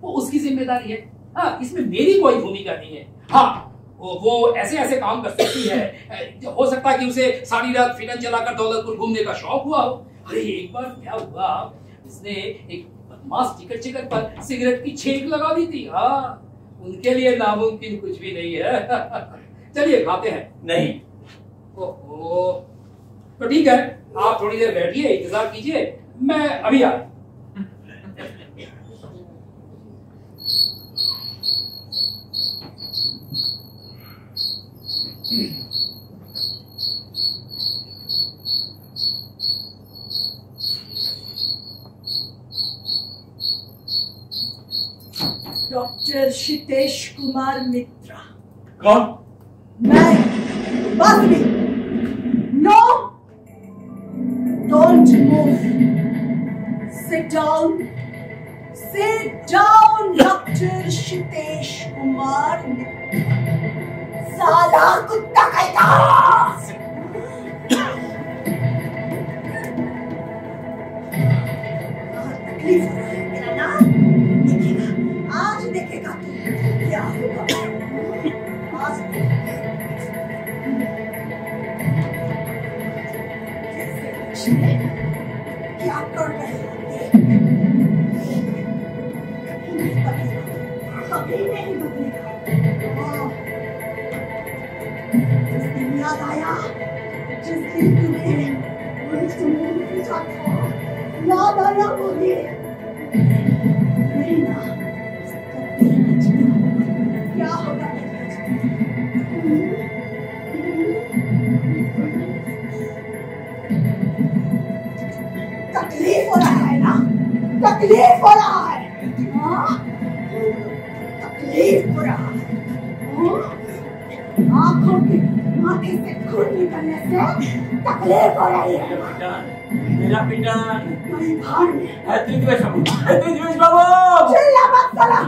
वो उसकी जिम्मेदारी है। हाँ, इसमें मेरी कोई भूमिका नहीं है। हाँ, वो ऐसे ऐसे काम कर सकती है। हो सकता है कि उसे सारी रात फिल्म चलाकर दौलतपुर घूमने का शौक हुआ हो। अरे एक बार क्या हुआ, उसने एक बदमाश टिकट पर सिगरेट की छेक लगा दी थी। हाँ, उनके लिए नामुमकिन कुछ भी नहीं है। चलिए खाते हैं। नहीं। ओहो, तो ठीक है, आप थोड़ी देर बैठिए, इंतजार कीजिए, मैं अभी आ। डॉक्टर क्षितेश कुमार मित्रा। कौन? मैं Basavi. No, don't move, sit down, doctor Kshitesh Kumar Mitra. साला कुत्ता कहता। तकलीफ हो रहा है मेरा नाम, देखेगा आज, देखेगा तू क्या होगा। आज कैसे बचने, क्या कर रहे होंगे। कभी नहीं बदलेगा। जिस दिन याद आया, जिस दिन तुम्हें मुझसे पूछा था, याद आया मुझे। नहीं ना, क्या होगा? तकलीफ हो रहा है ना? तकलीफ हो रहा है। हाँ? तकलीफ हो रहा है। आंखों के माथे से खून निकलने से तकलीफ हो रही है। मेरा पिटन मेरी भाड़ में बाबू, चिल्ला मत साला।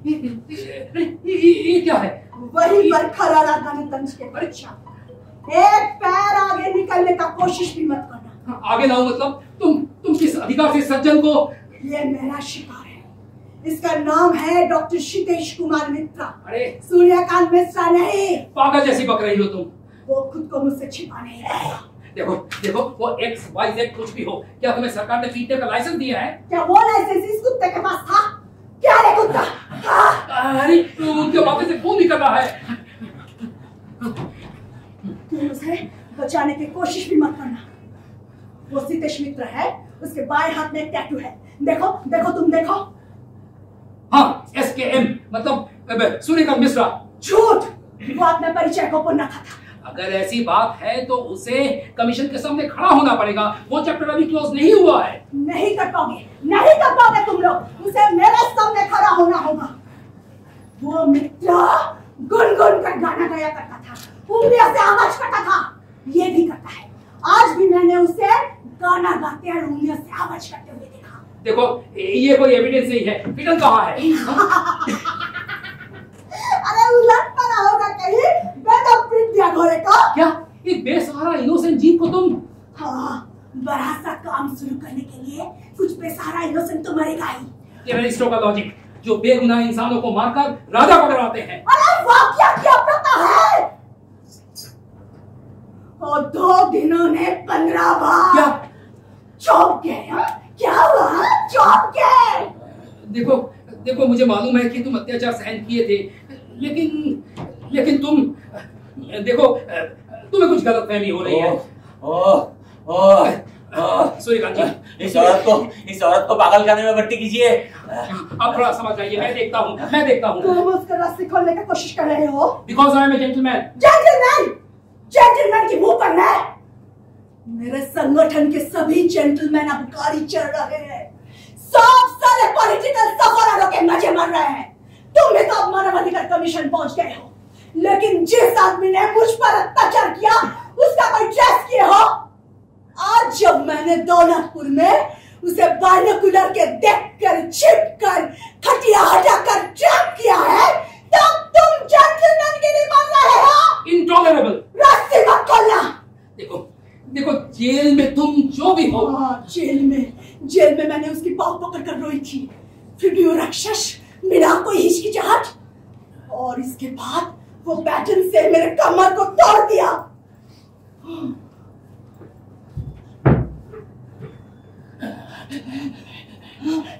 ये क्या है? वही पर खड़ा रहा गणतंत्र के परीक्षा। एक पैर आगे निकलने का कोशिश भी मत करना। आगे लाओ मतलब? तुम किस अधिकार से सज्जन को? ये मेरा शिकार है, इसका नाम है डॉक्टर क्षितेश कुमार मित्रा। अरे सूर्यकांत मिश्रा नहीं। पागल जैसी बक रही हो तुम। वो खुद को मुझसे छिपा नहीं रहा। देखो देखो, वो XYZ कुछ भी हो, क्या तुम्हें सरकार ने पीटने का लाइसेंस दिया है? क्या वो लाइसेंस इस कुत्ते के पास था? क्या रे कुत्ता? अरे उनके बातें से फोन नहीं कर रहा है। तुम उसे बचाने की कोशिश भी मत करना। वो क्षितेश मित्र है, उसके बाएं हाथ में एक टैटू है। देखो देखो, तुम देखो। हाँ, SKM मतलब सूर्यकांत मिश्रा। झूठ! वो अपने परिचय को पुनः था। अगर ऐसी बात है तो उसे कमीशन के सामने खड़ा होना पड़ेगा। वो चैप्टर अभी क्लोज नहीं हुआ है। नहीं कर पाओगे, नहीं कर पाओगे तुम लोग। उसे मेरे सामने खड़ा होना होगा। वो मित्र गुनगुन कर गाना गाया करता था, उंगलियों से आवाज करता था। ये भी करता है। आज भी मैंने उसे गाना गाते और उंगलियों से आवाज करते हुए देखा। देखो, ये कोई एविडेंस नहीं है। फिटन कहाँ है? अरे उलट पड़ा होगा कहीं। बेटा पीट दिया घोड़े को। क्या एक बेसहारा इनोसेंट जीव को तुम? हाँ, बड़ा सा काम शुरू करने के लिए कुछ बेसहारा इनोसेंट तो मरेगा ही। टेररिस्टों का लॉजिक, जो बेगुनाह इंसानों को मारकर राजा पकड़वाते हैं। अरे वाह, क्या पता है? और 2 दिनों ने 15 बार क्या? चौंक गए। हाँ? क्या हुआ? चौंक गए। देखो देखो, मुझे मालूम है कि तुम अत्याचार सहन किए थे, लेकिन तुम देखो, तुम्हें कुछ गलतफहमी हो रही है। सूर्यकांत जी, इस औरत को पागलखाने में भर्ती कीजिए। आप थोड़ा समझ जाइए। मैं देखता हूँ। तुम उसका रस्सी खोलने की कोशिश कर रहे हो। Because I am a gentleman. Gentleman की मुंह पर मैं। मेरे संगठन के सभी जेंटलमैन अब गाड़ी चढ़ रहे हैं। सब सारे पॉलिटिकल सफरों के मजे मार रहे हैं। तुम भी तो अब मानवाधिकार कमीशन पहुंच गए हो, लेकिन जिस आदमी ने मुझ पर अत्याचार किया उसका कोई ट्रेस किए हो? आज जब मैंने दौलतपुर में उसे बाइनोकुलर के देखकर, छिपकर, खटिया हटाकर ट्रैप किया है, तब तुम जेंटलमैन की नहीं मान रहे हो। इंटॉलरेबल। रास्ते मत खोलना। देखो, जेल में तुम जो भी हो। जेल में मैंने उसकी पाँव पकड़कर रोई थी, फिर भी वो राक्षस बिना कोई हिचकिचाहट, और इसके बाद वो बैटन से मेरे कमर को तोड़ दिया।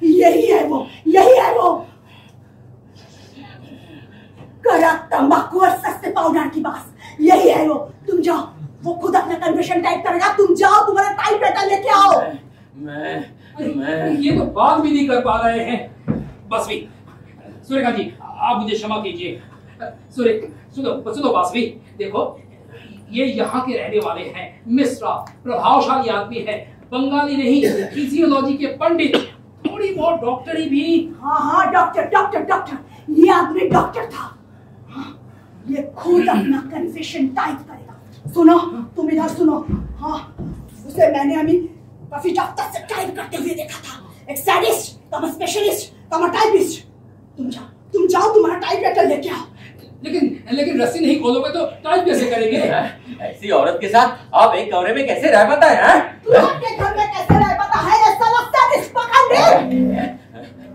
यही है वो कड़ा तंबाकू और सस्ते पाउडर की बात। यही है वो। तुम जाओ, वो खुद अपना कन्फेशन टाइप करेगा। तुम जाओ, तुम्हारा टाइप राइटर लेके आओ। मैं ये तो बात भी नहीं कर पा रहे हैं। बासवी, सूर्यकांत जी, आप मुझे क्षमा कीजिए। सुनो बासवी, देखो, ये यहाँ के रहने वाले हैं। मिश्रा प्रभावशाली आदमी है, बंगाली नहीं, फिजियोलॉजी के पंडित, थोड़ी बहुत डॉक्टरी भी। हाँ, डॉक्टर। ये आदमी डॉक्टर था। ये खुद अपना कन्फेशन टाइप करेगा। सुनो, तुम इधर सुनो। हाँ, उसे मैंने अभी काफी दफ्तर से टाइप करते हुए देखा था। एक सैडिस्ट, कम स्पेशलिस्ट, कम टाइपिस्ट। तुम जाओ, तुम्हारा टाइप राइटर लेके आओ। लेकिन रस्सी नहीं खोलोगे तो टाइप कैसे करेंगे? ऐसी औरत के साथ आप एक कमरे में कैसे रह पाता है? तू अपने घर में कैसे रह पाता है? ऐसा लगता है पकड़ ले।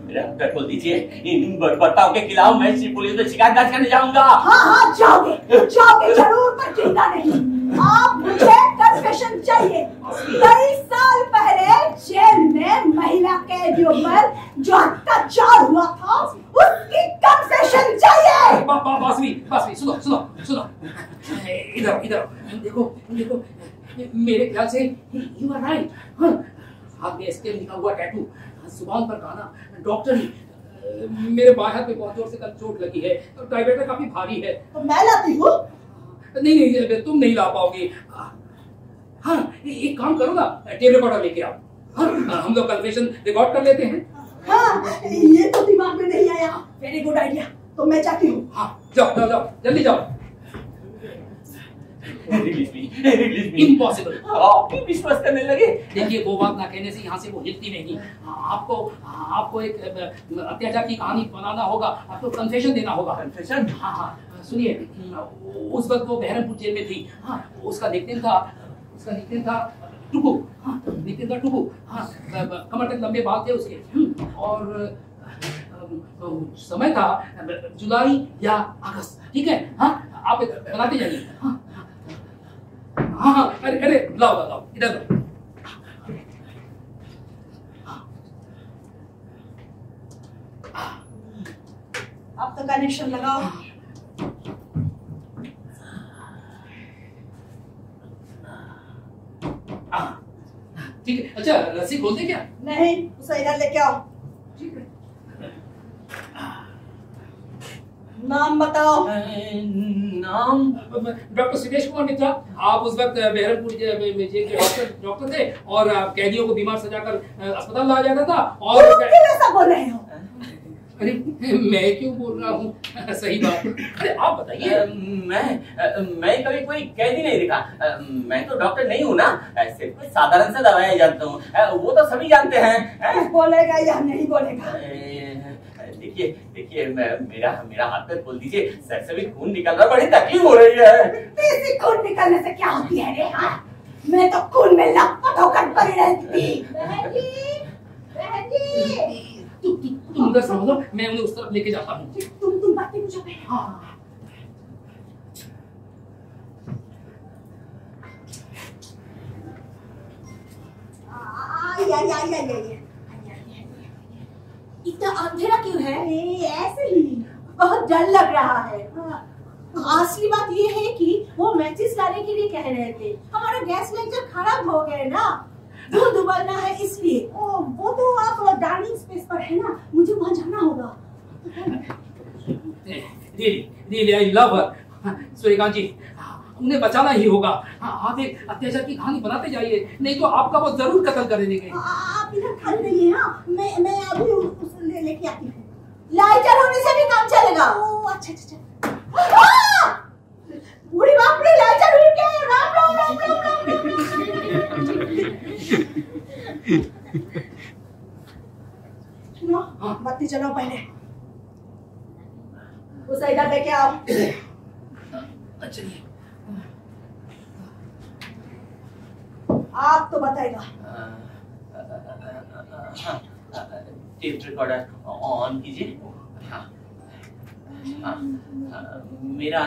मेरा हत्या खोल दीजिए। इन बर्बरताओं के खिलाफ मैं पुलिस में शिकायत दर्ज करने जाऊंगा। हाँ, जाओगे जरूर, पर चिंता नहीं। आप मुझे कन्फेशन चाहिए। कई साल पहले जेल में महिला कैदियों पर जो अत्याचार हुआ था, उसकी कन्फेशन चाहिए। बासवी, सुनो। इधर देखो, मेरे ख्याल से यू आर राइट। हाथ में एसके लिखा हुआ टैटू, जुबान पर गाना, डॉक्टरी। मेरे बाएं हाथ में बहुत जोर से कल चोट लगी है, टाइपराइटर काफी भारी है। तो मैं लाती हूँ। नहीं, तुम नहीं ला पाओगे। हाँ, एक काम करो ना, टेप रिकॉर्डर लेके आओ। हाँ, हम लोग कन्फेशन रिकॉर्ड कर लेते हैं। हाँ, ये तो दिमाग में नहीं आया। Very good idea. तो मैं चाहती हूँ। हाँ, जाओ, जल्दी जाओ। रिलीज मी। इम्पॉसिबल। आप भी विश्वास करने लगे? देखिए, वो बात ना कहने से यहाँ से वो हिलती नहीं। आपको एक अत्याचार की कहानी बनाना होगा। आपको कन्फेशन देना होगा। कन्फेशन? हाँ, सुनिए, उस वक्त वो बहरमपुर जेल में थी। हाँ, उसका निकनेम था टुकू। हाँ, कमर तक लंबे बाल थे उसके। और समय था जुलाई या अगस्त, ठीक है? हाँ, आप बनाते जाइए। हाँ हाँ हाँ, अरे अरे लाओ लाओ इधर लाओ। अब तो कनेक्शन लगाओ। ठीक है, अच्छा रस्सी खोल दे क्या? नहीं, उसे इधर लेके आओ। ठीक है। नाम बताओ। नाम डॉक्टर सिद्धेश कुमार मित्रा। आप उस वक्त बहरमपुर के डॉक्टर थे और कैदियों को बीमार सजाकर अस्पताल लाया जाता था। और तुम क्यों ऐसा बोल रहे हो? अरे मैं क्यों बोल रहा हूँ? सही बात। अरे आप बताइए। मैं कभी कोई कैदी नहीं देखा। मैं तो डॉक्टर नहीं हूँ ना, सिर्फ कोई साधारण सा दवाई जानता हूँ, वो तो सभी जानते हैं। बोलेगा या नहीं बोलेगा? देखिए मेरा हाथ पे खोल दीजिए, सर से भी खून निकल रहा, बड़ी तकलीफ हो रही है। तेजी खून निकलने से क्या होती है रे? हाँ, मैं तो खून में लपट होकर पड़ी रहती थी। बहन जी, तुम उधर समझो, मैं उन्हें उस तरफ लेके जाता हूँ। तुम बातें मुझे पहले। हाँ इतना अंधेरा क्यों है? ऐसे ही बहुत डर लग रहा है। असली बात ये है कि वो मैचिस लाने के लिए कह रहे थे। हमारा गैस लाइटर खराब हो गया ना, दूध उबालना है इसलिए। वो तो आप डाइनिंग स्पेस पर है ना, मुझे वहाँ जाना होगा। Really I love her. Suryakant ji, उन्हें बचाना ही होगा। आप एक अत्याचार की कहानी बनाते जाइए, नहीं तो आपका वो जरूर कत्ल कर देंगे। आप इधर खड़े रहिए। हाँ, मैं अभी उसे लेके आती हूँ। लाइटर होने से भी काम चलेगा। अच्छा। बूढ़ी बाप रे, लाइटर उड़ गया। राम राम राम राम राम। बत्ती चलाओ पहले। उसे इधर लेके आओ। अच्छा आप तो बताएगा। टेप रिकॉर्डर ऑन कीजिए। मेरा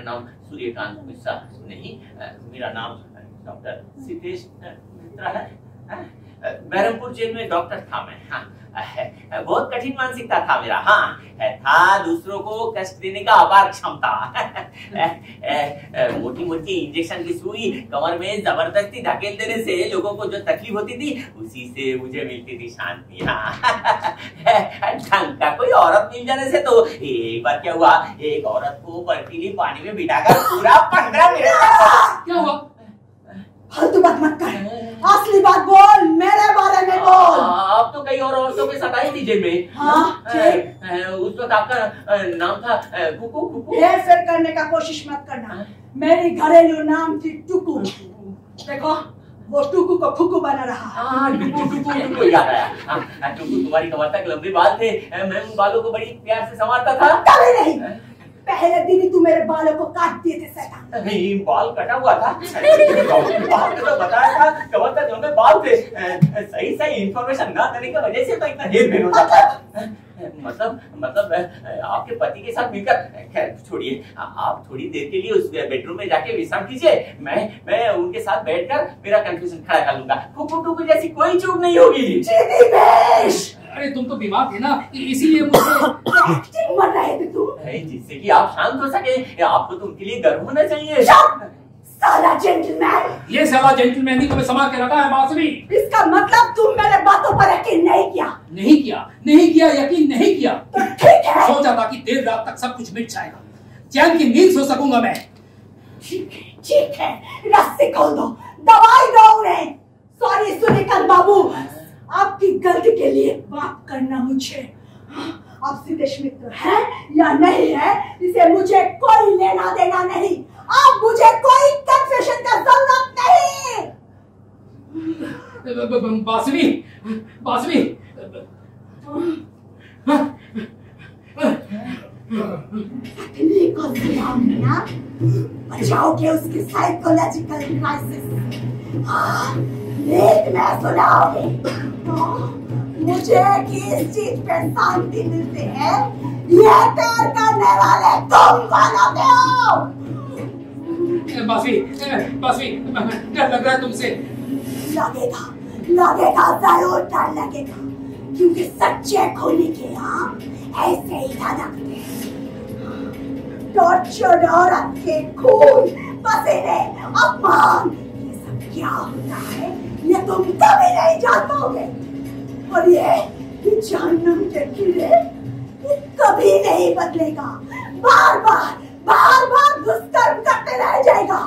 नाम सूर्यकांत मिश्रा नहीं, मेरा नाम डॉक्टर सिद्धेश मित्रा है। बहरमपुर जेल में डॉक्टर था मैं। हाँ, बहुत कठिन मानसिकता था मेरा। हाँ, था दूसरों को कष्ट देने का अपार क्षमता। मोटी मोटी इंजेक्शन की सुई कमर में जबरदस्ती धकेल देने से लोगों को जो तकलीफ होती थी, उसी से मुझे मिलती थी शांति। हाँ, ढंग का कोई औरत मिल जाने से तो एक बार क्या हुआ, एक औरत को बर्फीली पानी में बिठाकर पूरा 15 मिनट। क्या हुआ? फालतू बात मत कर, असली बात बोल, मेरे बारे में बोल। आप तो कई और औरतों के साथ आई थी जेल में। हाँ, उस वक्त आपका नाम था कुकू। फिर करने का कोशिश मत करना। मेरी घरेलू नाम थी टुकू। देखो, वो टुकू को फुकू बना रहा। टुकू याद आया। टुकू, तुम्हारी कमर तक लंबे बाल थे, मैं उन बालों को बड़ी प्यार से संवारता था। कभी नहीं, पहले दिन ही तू मेरे बालों को काट दिए थे शैतान। नहीं, बाल कटा हुआ था। आपने तो बताया था कमर तक लंबे बाल थे। सही इंफॉर्मेशन ना देने की वजह से तो इतना हेरफेर होता था। मतलब आपके पति के साथ मिलकर, खैर छोड़िए, आप थोड़ी देर के लिए उस बेडरूम में जाके विश्राम कीजिए। मैं उनके साथ बैठकर मेरा कंफ्यूजन खड़ा कर लूंगा। टुकू जैसी कोई चूक नहीं होगी। अरे तुम तो बीमार थे ना, इसीलिए मुझे मर रहे थे तुम। जिससे कि आप शांत हो सके, आपको तो उनके लिए गर्व होना चाहिए। साला जेंटलमैन। ये साला जेंटलमैन ही तुम्हें संभाल के रखा है बांसुरी। इसका मतलब तुम मेरे बातों पर यकीन नहीं किया? नहीं किया, यकीन नहीं किया। तो ठीक है। सोचा था कि देर रात तक सब कुछ मिट जाएगा, चैन की नींद सो सकूंगा मैं। ठीक है, रस्सी खोल दो, दवाई दो उन्हें। सॉरी सूर्यकांत बाबू, आपकी गलती के लिए माफ करना मुझे। आप सिद्धेश मित्र है या नहीं है, इसे मुझे कोई लेना देना नहीं। अब मुझे कोई कन्फेशन का जरूरत नहीं। बांसुरी को सुनाओ, बचाओगे उसकी साइकोलॉजिकल क्राइसिस। एक मैं सुनाओगे, मुझे किस चीज पे शांति मिलती है ये तय करने वाले तुम कौन होते हो? बासवी, डर लग रहा है तुमसे। लगेगा जरूर डर लगेगा, क्योंकि सच्चे खूनी के यहाँ ऐसे ही धड़कते हैं। टॉर्चर्ड औरत के खून, पसीने, अपमान, ये सब क्या होता है ये तुम कभी नहीं जान पाओगे। और ये जहन्नम के कीड़े ये कभी नहीं बदलेगा, बार बार दुष्कर्म करते रह जाएगा।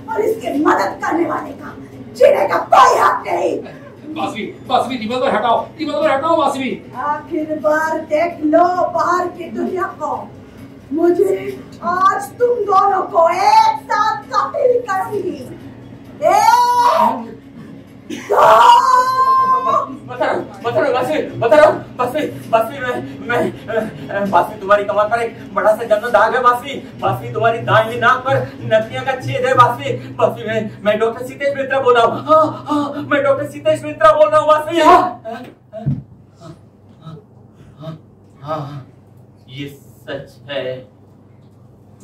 और इसके मदद करने वाले का जीने का कोई हक नहीं। बासवी दीवार पर हटाओ बासवी। आखिर बार देख लो बाहर की दुनिया को। मुझे आज तुम दोनों को एक साथ कत्ल करूंगी। बासवी तुम्हारी कमर पर एक बड़ा सा जन्म दाग है। बासवी तुम्हारी दाहिनी नाक पर नथिया का छेद है। बासवी मैं डॉक्टर सीतेश मित्रा बोल रहा हूँ। मैं डॉक्टर सीतेश मित्रा बोल रहा हूँ बासवी। हाँ, ये सच है,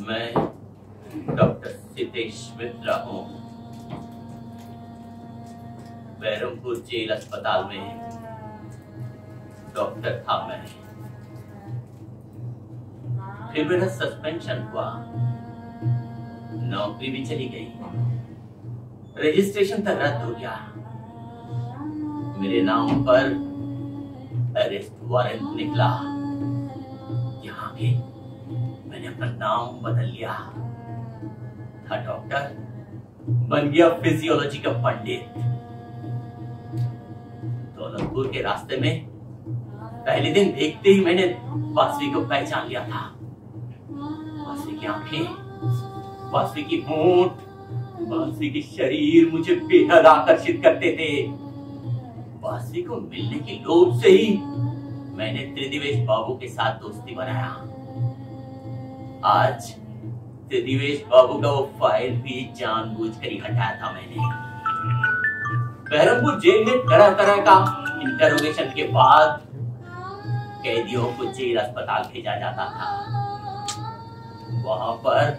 मैं डॉक्टर सीतेश मित्रा हूँ। बहरमपुर जेल अस्पताल में डॉक्टर था मैं। फिर मेरा सस्पेंशन हुआ, नौकरी भी चली गई, रजिस्ट्रेशन तक रद्द हो गया। मेरे नाम पर अरेस्ट वारंट निकला। यहाँ भी मैंने अपना नाम बदल लिया था डॉक्टर, बन गया फिजियोलॉजी का पंडित। दौलतपुर के रास्ते में पहले दिन देखते ही मैंने बासवी को पहचान लिया था। बासवी की आंखें, बासवी की होंठ, बासवी की शरीर मुझे बेहद आकर्षित करते थे। बासवी को मिलने की लोभ से ही मैंने त्रिदिवेश बाबू के साथ दोस्ती बनाया। आज त्रिदिवेश बाबू का वो फाइल भी जानबूझकर ही हटाया था मैंने। बहरमपुर जेल में तरह तरह का इंटरोगेशन के बाद कैदियों को जेल अस्पताल भेजा जाता था। वहां पर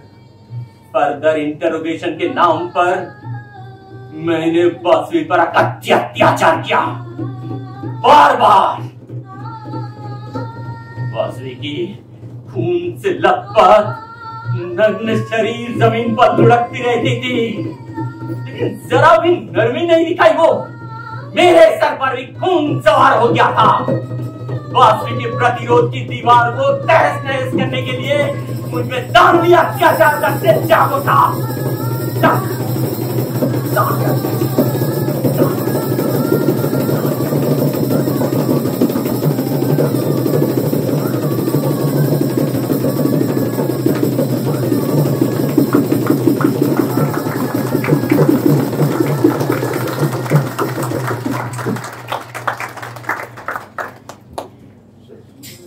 फर्दर इंटरोगेशन के नाम पर मैंने बासवी पर अत्याचार किया। बार बासवी की खून से लथपथ नग्न शरीर जमीन पर लुढ़कती रहती थी, लेकिन जरा भी नरमी नहीं दिखाई। वो मेरे सर पर भी खून सवार हो गया था। बासवी की प्रतिरोध की दीवार को तहस नहस करने के लिए मुझ में दानवीय अत्याचार का जागो था।